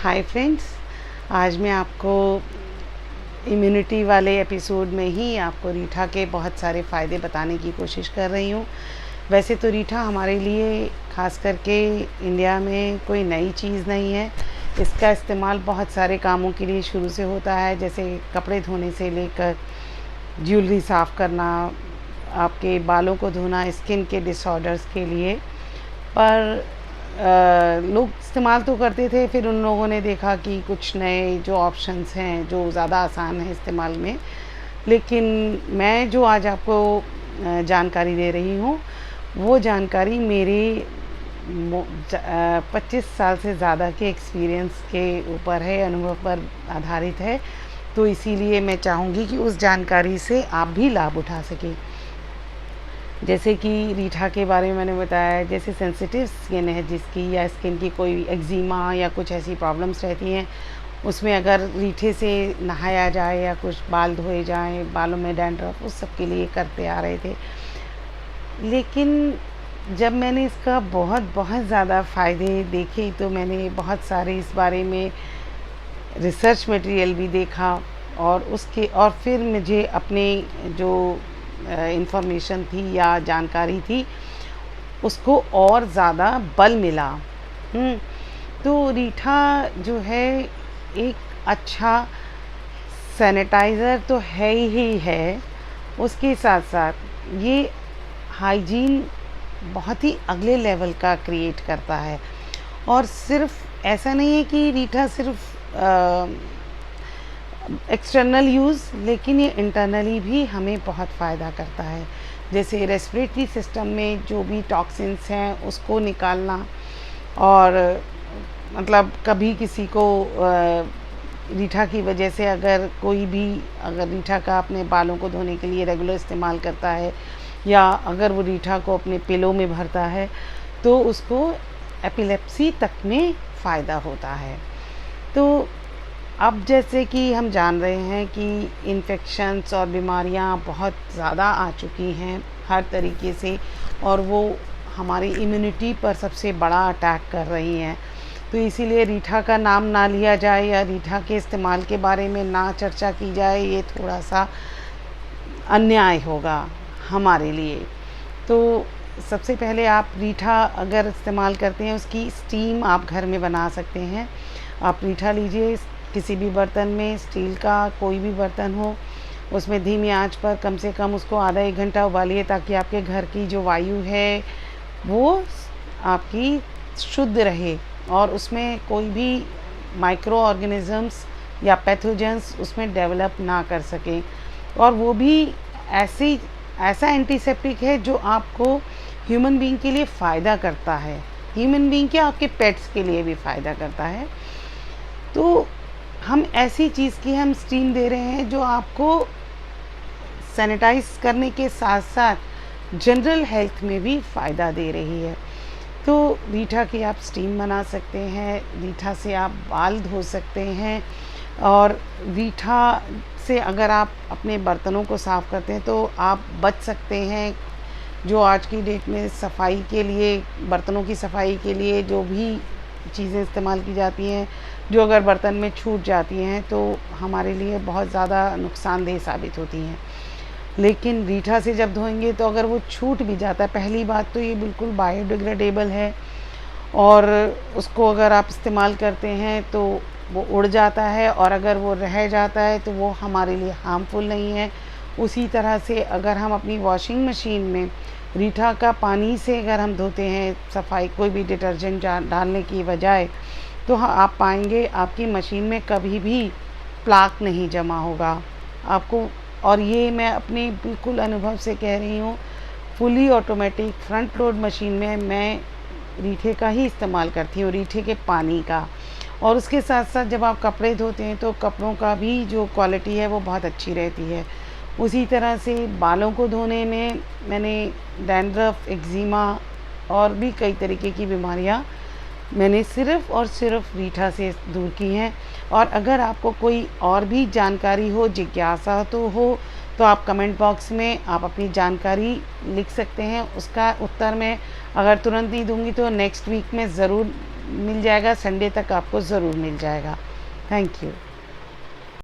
Hi friends, आज मैं आपको इम्यूनिटी वाले एपिसोड में ही आपको रीठा के बहुत सारे फ़ायदे बताने की कोशिश कर रही हूँ। वैसे तो रीठा हमारे लिए ख़ास करके इंडिया में कोई नई चीज़ नहीं है। इसका इस्तेमाल बहुत सारे कामों के लिए शुरू से होता है, जैसे कपड़े धोने से लेकर ज्वेलरी साफ़ करना, आपके बालों को धोना, स्किन के डिसऑर्डर्स के लिए। पर लोग इस्तेमाल तो करते थे, फिर उन लोगों ने देखा कि कुछ नए जो ऑप्शंस हैं जो ज़्यादा आसान है इस्तेमाल में। लेकिन मैं जो आज आपको जानकारी दे रही हूँ, वो जानकारी मेरे 25 साल से ज़्यादा के एक्सपीरियंस के ऊपर है, अनुभव पर आधारित है। तो इसीलिए मैं चाहूँगी कि उस जानकारी से आप भी लाभ उठा सकें। जैसे कि रीठा के बारे में मैंने बताया, जैसे सेंसिटिव स्किन है जिसकी, या स्किन की कोई एक्जिमा या कुछ ऐसी प्रॉब्लम्स रहती हैं, उसमें अगर रीठे से नहाया जाए या कुछ बाल धोए जाएं, बालों में डैंड्रफ, उस सब के लिए करते आ रहे थे। लेकिन जब मैंने इसका बहुत ज़्यादा फ़ायदे देखे तो मैंने बहुत सारे इस बारे में रिसर्च मटेरियल भी देखा, और फिर मुझे अपने जो इंफॉर्मेशन थी या जानकारी थी उसको और ज़्यादा बल मिला। तो रीठा जो है एक अच्छा सैनिटाइज़र तो है ही है, उसके साथ साथ ये हाइजीन बहुत ही अगले लेवल का क्रिएट करता है। और सिर्फ ऐसा नहीं है कि रीठा सिर्फ एक्सटर्नल यूज़, लेकिन ये इंटरनली भी हमें बहुत फ़ायदा करता है। जैसे रेस्पिरेटरी सिस्टम में जो भी टॉक्सिन्स हैं उसको निकालना, और मतलब कभी किसी को रीठा की वजह से अगर रीठा का अपने बालों को धोने के लिए रेगुलर इस्तेमाल करता है, या अगर वो रीठा को अपने पिलो में भरता है, तो उसको एपिलेप्सी तक में फ़ायदा होता है। तो अब जैसे कि हम जान रहे हैं कि इन्फेक्शंस और बीमारियां बहुत ज़्यादा आ चुकी हैं हर तरीके से, और वो हमारी इम्यूनिटी पर सबसे बड़ा अटैक कर रही हैं। तो इसीलिए रीठा का नाम ना लिया जाए या रीठा के इस्तेमाल के बारे में ना चर्चा की जाए, ये थोड़ा सा अन्याय होगा हमारे लिए। तो सबसे पहले आप रीठा अगर इस्तेमाल करते हैं, उसकी स्टीम आप घर में बना सकते हैं। आप रीठा लीजिए, किसी भी बर्तन में, स्टील का कोई भी बर्तन हो, उसमें धीमी आंच पर कम से कम उसको आधा 1 घंटा उबालिए, ताकि आपके घर की जो वायु है वो आपकी शुद्ध रहे और उसमें कोई भी माइक्रो ऑर्गेनिजम्स या पैथोजेंस उसमें डेवलप ना कर सकें। और वो भी ऐसा एंटीसेप्टिक है जो आपको ह्यूमन बीइंग के लिए फ़ायदा करता है, ह्यूमन बीइंग क्या, आपके पेट्स के लिए भी फ़ायदा करता है। तो हम ऐसी चीज़ की हम स्टीम दे रहे हैं जो आपको सैनिटाइज करने के साथ साथ जनरल हेल्थ में भी फ़ायदा दे रही है। तो रीठा की आप स्टीम बना सकते हैं, रीठा से आप बाल धो सकते हैं, और रीठा से अगर आप अपने बर्तनों को साफ़ करते हैं तो आप बच सकते हैं। जो आज की डेट में सफाई के लिए, बर्तनों की सफाई के लिए जो भी चीज़ें इस्तेमाल की जाती हैं, जो अगर बर्तन में छूट जाती हैं तो हमारे लिए बहुत ज़्यादा नुकसानदेह साबित होती हैं। लेकिन रीठा से जब धोएंगे तो अगर वो छूट भी जाता है, पहली बात तो ये बिल्कुल बायोडिग्रेडेबल है, और उसको अगर आप इस्तेमाल करते हैं तो वो उड़ जाता है, और अगर वो रह जाता है तो वो हमारे लिए हार्मफुल नहीं है। उसी तरह से अगर हम अपनी वॉशिंग मशीन में रीठा का पानी से अगर हम धोते हैं, सफाई कोई भी डिटर्जेंट डालने की बजाय, तो आप पाएंगे आपकी मशीन में कभी भी प्लाक नहीं जमा होगा आपको। और ये मैं अपने बिल्कुल अनुभव से कह रही हूँ, fully automatic front load machine में मैं रीठे का ही इस्तेमाल करती हूँ, रीठे के पानी का। और उसके साथ साथ जब आप कपड़े धोते हैं तो कपड़ों का भी जो क्वालिटी है वो बहुत अच्छी रहती है। उसी तरह से बालों को धोने में मैंने डैंड्रफ, एक्जिमा और भी कई तरीके की बीमारियां मैंने सिर्फ़ और सिर्फ रीठा से दूर की हैं। और अगर आपको कोई और भी जानकारी हो, जिज्ञासा तो आप कमेंट बॉक्स में आप अपनी जानकारी लिख सकते हैं। उसका उत्तर मैं अगर तुरंत नहीं दूंगी तो नेक्स्ट वीक में ज़रूर मिल जाएगा, संडे तक आपको ज़रूर मिल जाएगा। Thank you.